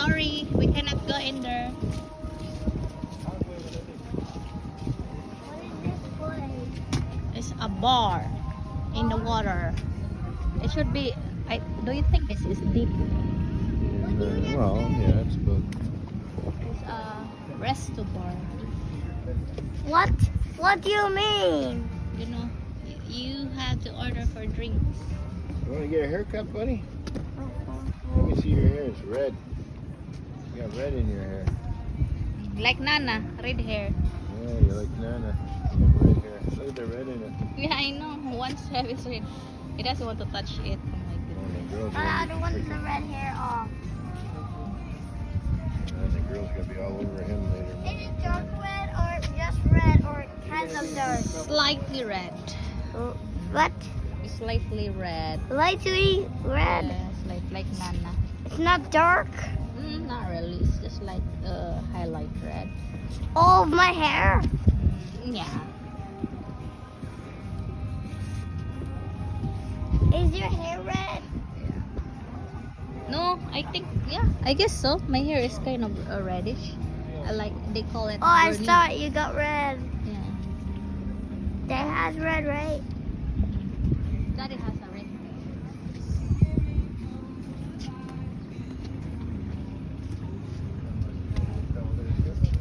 sorry, we cannot go in there. It's a bar in the water. It should be. Do you think this is deep? Well, yeah, it's good. It's a resto bar. What? What do you mean? You know, you have to order for drinks. You want to get a haircut, buddy? Let me see your hair. It's red. You got red in your hair. Like Nana, red hair. Yeah, you like Nana. You have red hair. Look at the red in it. Yeah, I know. Once have is red. He doesn't want to touch it. Oh my Oh, goodness. the girls I are don't want the red hair off. and the girl's gonna be all over him later. Is it dark red or just red or kind of dark? Slightly red. What? Slightly red. Lightly red. Yes, like Nana. It's not dark. Not really. It's just like highlight red. All of my hair. Yeah. Is your hair red? No, I think I guess so. My hair is kind of reddish. I like they call it. Oh, I burny. saw it. You got red. Yeah. That has red, right? Daddy has a red.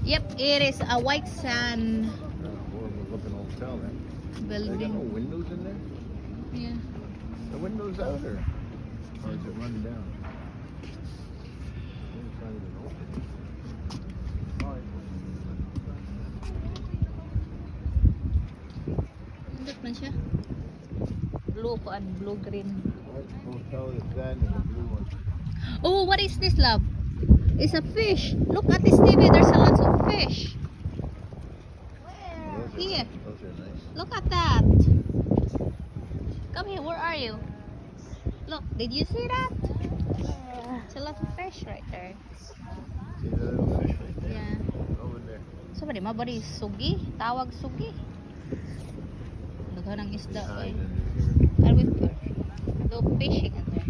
Yep, it is a white sand Horrible looking hotel there. They got no building. windows in there? Yeah. The windows out or is it run down? It's not even open. Andot man siya. Blue ko and blue green. White hotel is that and the blue one. Oh, what is this, love? It's a fish. Look at this TV. There's a lot of fish. Where? Here. Those are nice. Look at that. Come here. Where are you? Look. Did you see that? It's a lot of fish right there. See the little fish right there? Yeah. Over there. Sabi mo ba di sugi? Tawag sugi. Daghan ng isda. Behind Eh. under here. And we go fishing in there.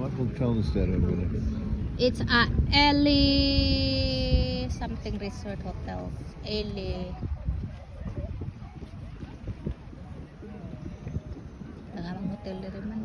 What hotel is that over there? It's a Ellie something resort hotel. Ellie. Nangarang hotel rin man.